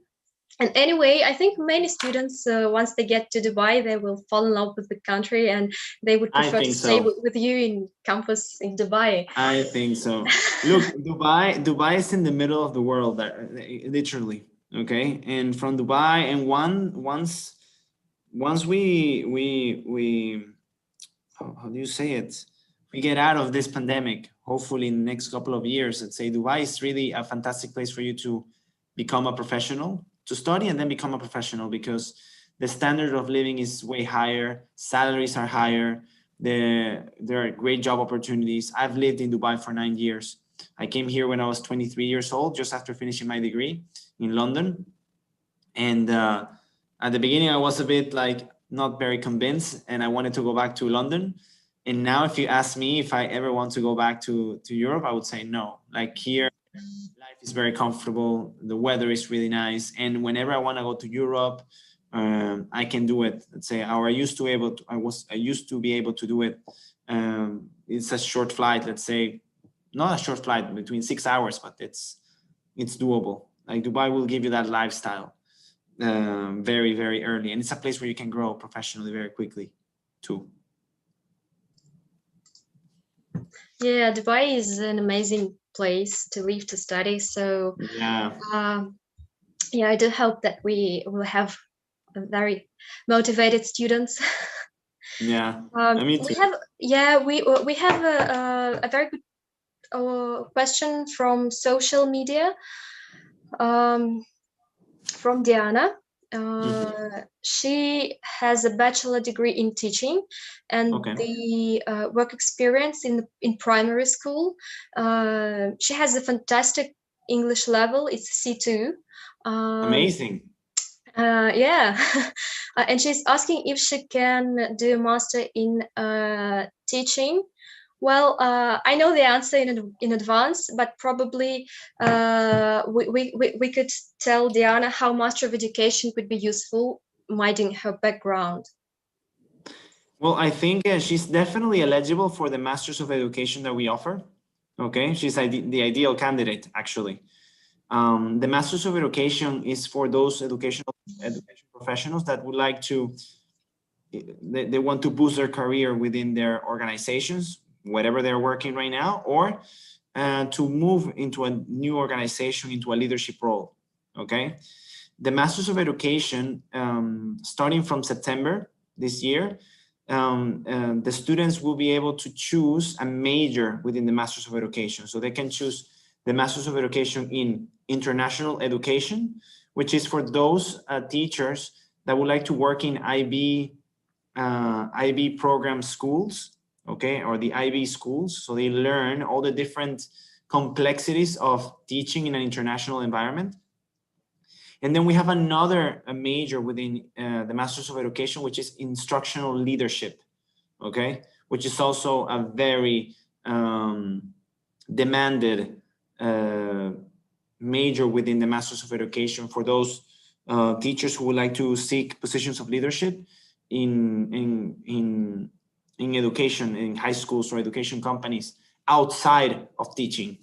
And anyway, I think many students, once they get to Dubai, they will fall in love with the country and they would prefer to stay with you in campus in Dubai. I think so. Look, Dubai is in the middle of the world, literally. Okay, and from Dubai, and once we how do you say it? We get out of this pandemic, hopefully in the next couple of years. Let's say Dubai is really a fantastic place for you to become a professional, to study and then become a professional, because the standard of living is way higher, salaries are higher, there are great job opportunities. I've lived in Dubai for 9 years. I came here when I was 23 years old, just after finishing my degree in London. And at the beginning, I was a bit like not very convinced, and I wanted to go back to London. And now if you ask me if I ever want to go back to Europe, I would say no. Like here, life is very comfortable. The weather is really nice. And whenever I want to go to Europe, I can do it. Let's say, or I used to be able to do it. It's a short flight, let's say, not a short flight, between 6 hours, but it's doable. Like Dubai will give you that lifestyle very, very early. And it's a place where you can grow professionally very quickly too. Yeah, Dubai is an amazing place to live, to study. So yeah, I do hope that we will have very motivated students. Yeah, we have a very good question from social media from Diana. She has a bachelor degree in teaching and the work experience in primary school. She has a fantastic English level. It's C2. Amazing. Yeah. And she's asking if she can do a master in teaching. Well, I know the answer in advance, but probably we could tell Diana how Master of Education could be useful, minding her background. Well, I think she's definitely eligible for the Masters of Education that we offer. Okay, she's the ideal candidate, actually. The Masters of Education is for those education professionals that would like to, they want to boost their career within their organizations, whatever they're working right now, or to move into a new organization, into a leadership role, okay? The Masters of Education, starting from September this year, the students will be able to choose a major within the Masters of Education. So they can choose the Masters of Education in International Education, which is for those teachers that would like to work in IB program schools, okay, or the IB schools. So they learn all the different complexities of teaching in an international environment. And then we have another major within the Masters of Education, which is Instructional Leadership, okay, which is also a very demanded major within the Masters of Education for those teachers who would like to seek positions of leadership in education, in high schools or education companies outside of teaching.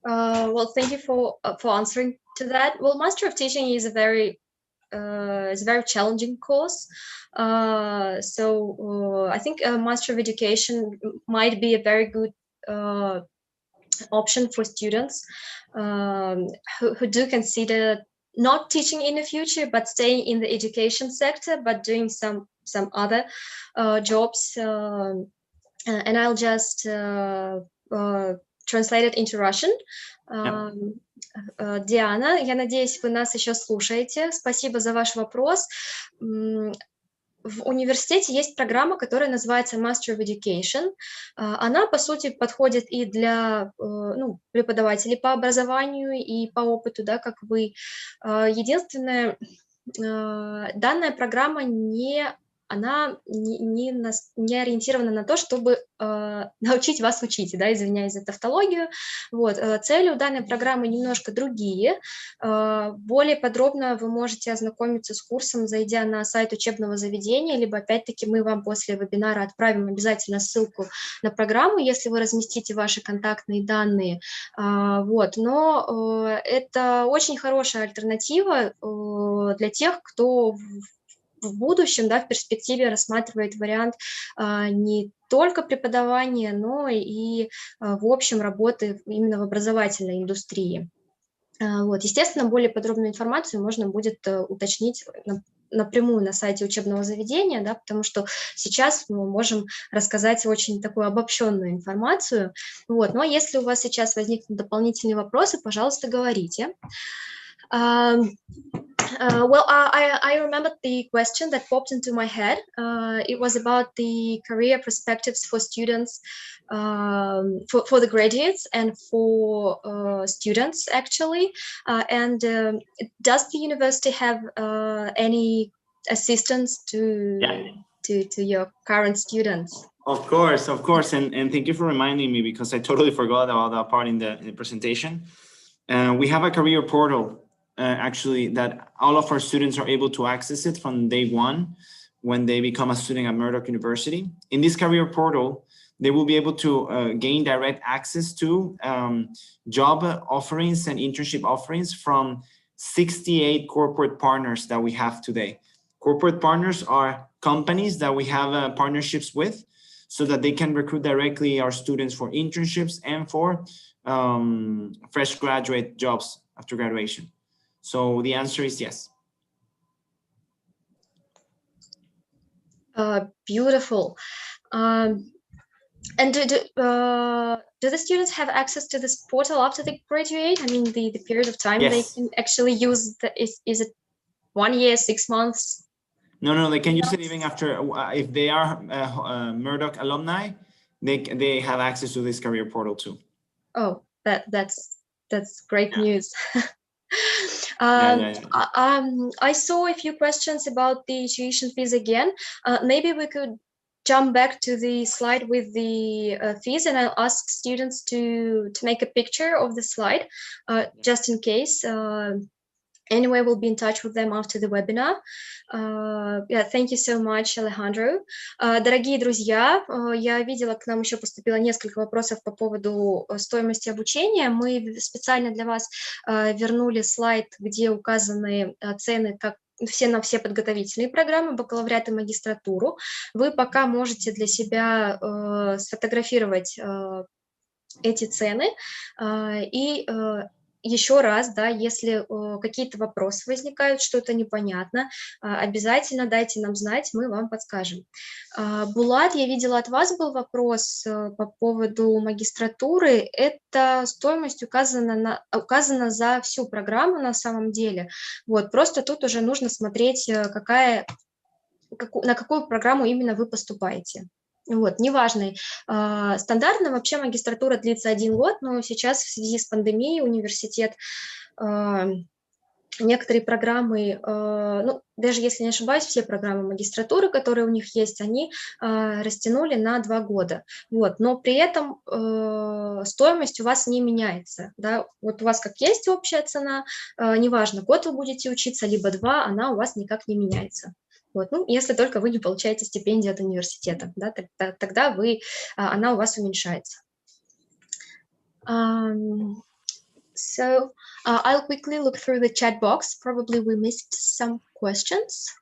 Well, thank you for answering to that. Well, Master of Teaching is a very challenging course. So I think a Master of Education might be a very good option for students who do consider not teaching in the future, but staying in the education sector, but doing some other jobs. And I'll just translate it into Russian. Диана, я надеюсь, вы нас еще слушаете. Спасибо за ваш вопрос. В университете есть программа, которая называется Master of Education. Она, по сути, подходит и для преподавателей по образованию и по опыту, да, как вы. Единственное, данная программа не ориентирована на то, чтобы научить вас учить, да, извиняюсь за тавтологию. Вот. Цели у данной программы немножко другие. Более подробно вы можете ознакомиться с курсом, зайдя на сайт учебного заведения, либо, опять-таки, мы вам после вебинара отправим обязательно ссылку на программу, если вы разместите ваши контактные данные. Вот. Но это очень хорошая альтернатива для тех, кто в будущем, да, в перспективе рассматривает вариант не только преподавания, но и в общем работы именно в образовательной индустрии. Вот. Естественно, более подробную информацию можно будет уточнить напрямую на сайте учебного заведения, да, потому что сейчас мы можем рассказать очень такую обобщенную информацию. Вот. Но если у вас сейчас возникнут дополнительные вопросы, пожалуйста, говорите. Well, I remembered the question that popped into my head. It was about the career perspectives for students, for the graduates and for students, actually. And does the university have any assistance to your current students? Of course, and thank you for reminding me, because I totally forgot about that part in the presentation. We have a career portal. Actually, that all of our students are able to access it from day one when they become a student at Murdoch University. In this career portal, they will be able to gain direct access to job offerings and internship offerings from 68 corporate partners that we have today. Corporate partners are companies that we have partnerships with, so that they can recruit directly our students for internships and for fresh graduate jobs after graduation. So the answer is yes. Beautiful. And do the students have access to this portal after they graduate? I mean, the period of time they can actually use, is it 1 year, 6 months? No, they can use it even after, if they are Murdoch alumni, they have access to this career portal too. Oh, that's great news. I saw a few questions about the tuition fees again. Maybe we could jump back to the slide with the fees, and I'll ask students to make a picture of the slide, just in case. Anyway, we'll be in touch with them after the webinar. Yeah, thank you so much, Alejandro. Дорогие друзья, я видела, к нам еще поступило несколько вопросов по поводу стоимости обучения. Мы специально для вас вернули слайд, где указаны цены как на все подготовительные программы, бакалавриат и магистратуру. Вы пока можете для себя сфотографировать эти цены и еще раз, да, если какие-то вопросы возникают, что-то непонятно, обязательно дайте нам знать, мы вам подскажем. Булат, я видела, от вас был вопрос по поводу магистратуры. Эта стоимость указана за всю программу на самом деле. Вот, просто тут уже нужно смотреть, на какую программу именно вы поступаете. Вот, неважно. Стандартно вообще магистратура длится 1 год, но сейчас в связи с пандемией университет некоторые программы, ну, даже если не ошибаюсь, все программы магистратуры, которые у них есть, они растянули на 2 года. Вот, но при этом стоимость у вас не меняется. Да? Вот у вас как есть общая цена, неважно, год вы будете учиться, либо 2, она у вас никак не меняется. Вот, ну, если только вы не получаете стипендию от университета, да, тогда она у вас уменьшается. So I'll quickly look through the chat box. Probably we missed some questions.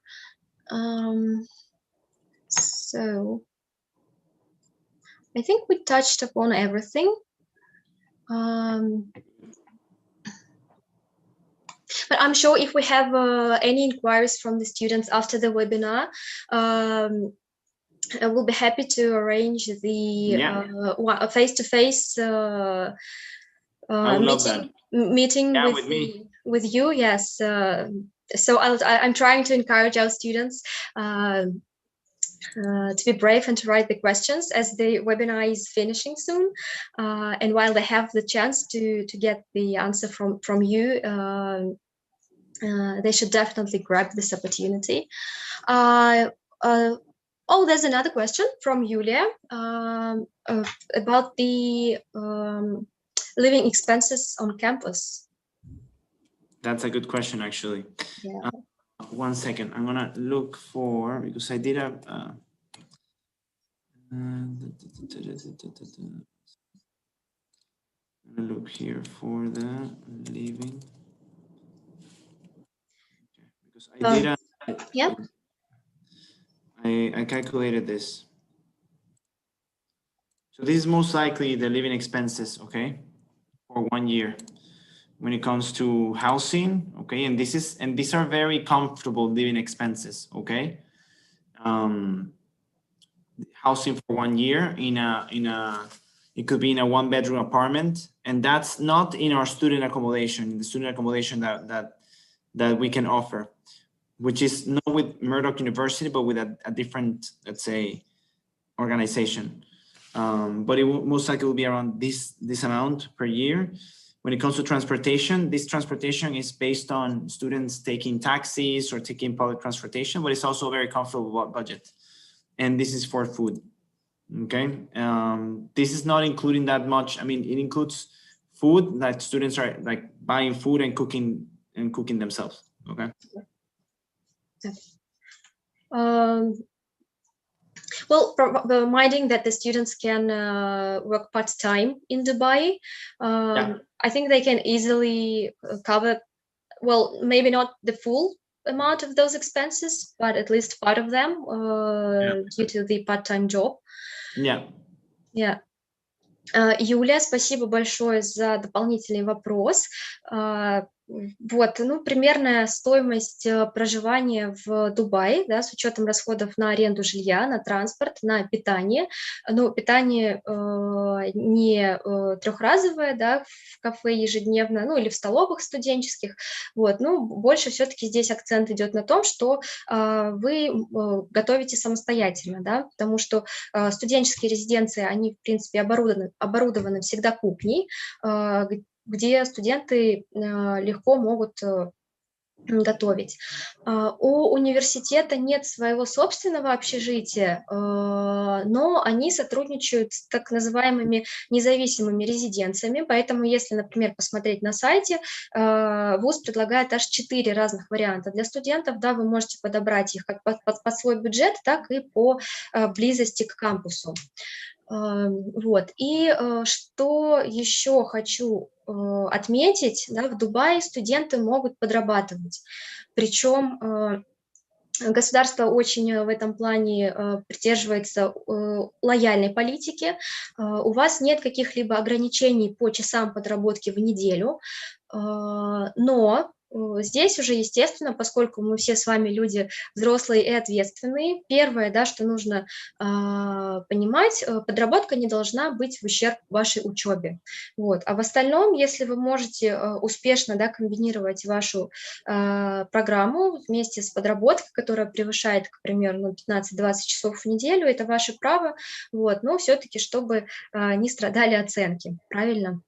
So I think we touched upon everything. But I'm sure if we have any inquiries from the students after the webinar, I will be happy to arrange the face-to-face meeting with you. Yes. So I'm trying to encourage our students to be brave and to write the questions, as the webinar is finishing soon, and while they have the chance to get the answer from you, they should definitely grab this opportunity. Oh, there's another question from Yulia about the living expenses on campus. That's a good question, actually. Yeah. 1 second, I'm gonna look for, because I did a look here for the living. Because I did yeah. I calculated this. So this is most likely the living expenses, okay, for 1 year when it comes to housing, okay, and these are very comfortable living expenses, okay. Housing for 1 year it could be in a 1-bedroom apartment, and that's not in our student accommodation, the student accommodation that we can offer, which is not with Murdoch University, but with a different, let's say, organization. But it will most likely will be around this amount per year. When it comes to transportation, this transportation is based on students taking taxis or taking public transportation, but it's also a very comfortable budget. And this is for food, okay? This is not including that much. I mean, it includes food that students are like buying food and cooking themselves, okay? Well, minding that the students can work part-time in Dubai, I think they can easily cover, well, maybe not the full amount of those expenses, but at least part of them due to the part-time job. Yeah. Юлия, спасибо большое за дополнительный вопрос. Вот, ну, примерная стоимость проживания в Дубае, да, с учетом расходов на аренду жилья, на транспорт, на питание. Но питание не трехразовое, да, в кафе ежедневно, ну, или в столовых студенческих. Вот, ну, больше все-таки здесь акцент идет на том, что вы готовите самостоятельно, да, потому что студенческие резиденции, они, в принципе, оборудованы всегда кухней, где студенты легко могут готовить. У университета нет своего собственного общежития, но они сотрудничают с так называемыми независимыми резиденциями, поэтому если, например, посмотреть на сайте, ВУЗ предлагает аж 4 разных варианта для студентов, да, вы можете подобрать их как под свой бюджет, так и по близости к кампусу. Вот. И что еще хочу отметить, да, в Дубае студенты могут подрабатывать. Причем государство очень в этом плане придерживается лояльной политики. У вас нет каких-либо ограничений по часам подработки в неделю, но здесь уже, естественно, поскольку мы все с вами люди взрослые и ответственные, первое, да, что нужно понимать, подработка не должна быть в ущерб вашей учебе. Вот. А в остальном, если вы можете успешно, да, комбинировать вашу программу вместе с подработкой, которая превышает, к примеру, 15-20 часов в неделю, это ваше право, вот, но все-таки, чтобы не страдали оценки, правильно?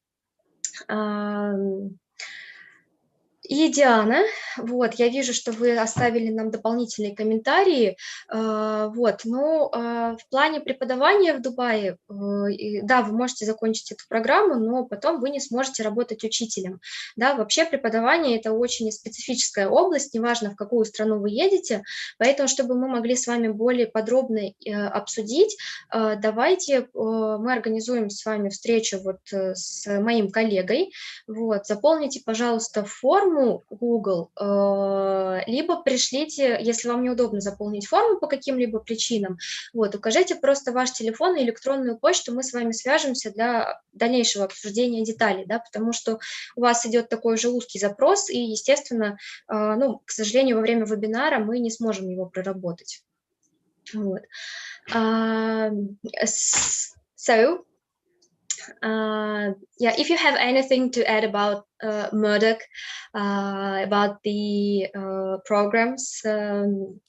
И Диана, вот, я вижу, что вы оставили нам дополнительные комментарии, вот, но в плане преподавания в Дубае, да, вы можете закончить эту программу, но потом вы не сможете работать учителем, да, вообще преподавание – это очень специфическая область, неважно, в какую страну вы едете, поэтому, чтобы мы могли с вами более подробно обсудить, давайте мы организуем с вами встречу вот с моим коллегой, вот, заполните, пожалуйста, форму Google, либо пришлите, если вам неудобно заполнить форму по каким-либо причинам, вот, укажите просто ваш телефон и электронную почту, мы с вами свяжемся для дальнейшего обсуждения деталей, да, потому что у вас идет такой же узкий запрос, и, естественно, ну, к сожалению, во время вебинара мы не сможем его проработать. Вот. So, yeah, if you have anything to add about Murdoch, about the programs,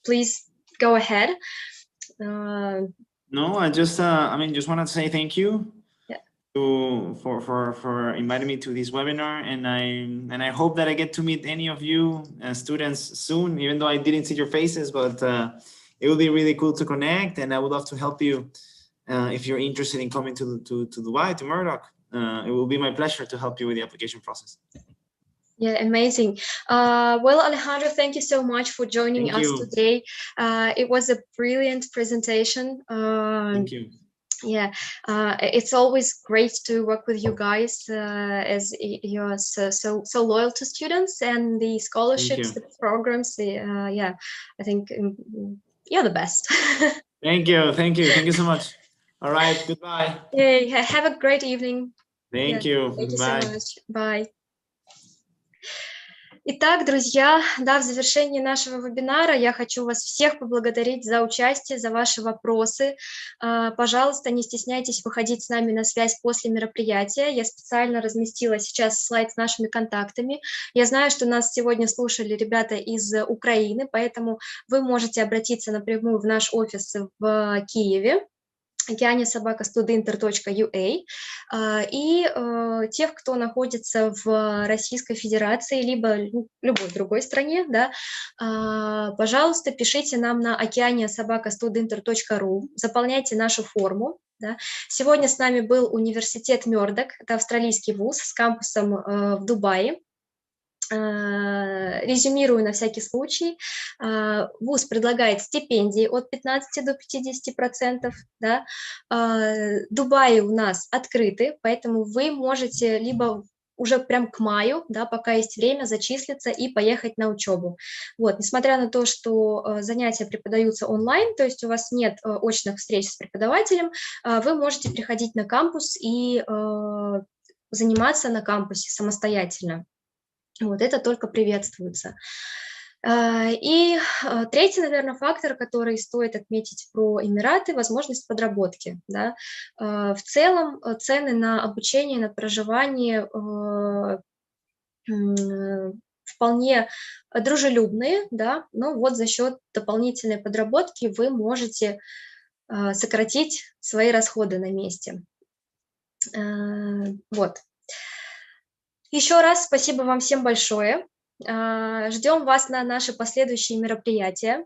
please go ahead. No, I just want to say thank you. Yeah. For inviting me to this webinar, and I hope that I get to meet any of you students soon, even though I didn't see your faces, but it will be really cool to connect, and I would love to help you. If you're interested in coming to Dubai, to Murdoch, it will be my pleasure to help you with the application process. Yeah, amazing. Well, Alejandro, thank you so much for joining us today. It was a brilliant presentation. Thank you. Yeah, it's always great to work with you guys, as you're so loyal to students and the scholarships, the programs. Yeah, I think you're the best. Thank you so much. All right, goodbye. Yay, have a great evening. Thank you. Thank you Bye. so much. Bye. Итак, друзья, да, в завершении нашего вебинара я хочу вас всех поблагодарить за участие, за ваши вопросы. Пожалуйста, не стесняйтесь выходить с нами на связь после мероприятия. Я специально разместила сейчас слайд с нашими контактами. Я знаю, что нас сегодня слушали ребята из Украины, поэтому вы можете обратиться напрямую в наш офис в Киеве. Студенты.ua, и тех, кто находится в Российской Федерации, либо любой другой стране, да, пожалуйста, пишите нам на okeania@studenter.ru, заполняйте нашу форму. Да. Сегодня с нами был университет Murdoch, это австралийский вуз с кампусом в Дубае. Резюмирую на всякий случай, вуз предлагает стипендии от 15 до 50%, да. Дубаи у нас открыты, поэтому вы можете либо уже прям к маю, да, пока есть время, зачислиться и поехать на учебу. Вот, несмотря на то, что занятия преподаются онлайн, то есть у вас нет очных встреч с преподавателем, вы можете приходить на кампус и заниматься на кампусе самостоятельно. Вот это только приветствуется. И третий, наверное, фактор, который стоит отметить про Эмираты – возможность подработки. Да. В целом цены на обучение, на проживание вполне дружелюбные, да, но вот за счет дополнительной подработки вы можете сократить свои расходы на месте. Вот. Еще раз спасибо вам всем большое. Ждем вас на наши последующие мероприятия.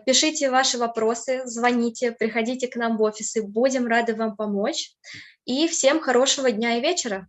Пишите ваши вопросы, звоните, приходите к нам в офисы. Будем рады вам помочь. И всем хорошего дня и вечера.